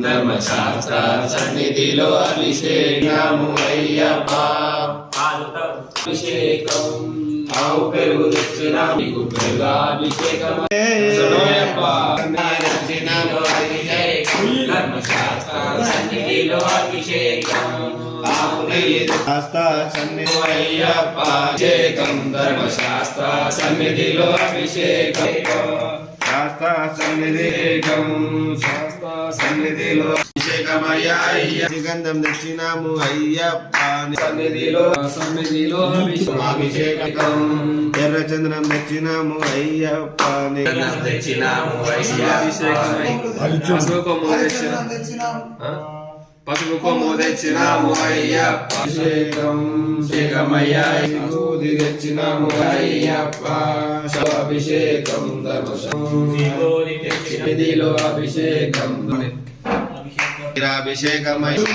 ధర్మశాస్త్ర సన్నిధిలో అభిషేకము అయ్యప్ప అభిషేకం ఆవు పెరుగు తెచ్చిన నీకు పెరుగాభిషేకం ధర్మశాస్త్ర సన్నిధిలో అభిషేకం అయ్యప్ప అభిషేకం ధర్మశాస్త్ర సన్నిధిలో అభిషేకం శాస్త్ర సన్నిధికం శాస్త్ర సన్నిధిలో అభిషేకమయ్యా గంధం తెచ్చినాము అయ్యప్ప సన్నిధిలో అభిషేకం ఎర్రచంద్రం తెచ్చినాము అయ్యప్ప తెచ్చినాము పసుపు కొమ్ము తెచ్చినాము అయ్యప్ప అభిషేకం అభిషేకమయ్యా విభూతి తెచ్చినాము అయ్యప్ప అభిషేకం ధర్మశాస్త్రలో అభిషేకం అభిషేకమయ్యా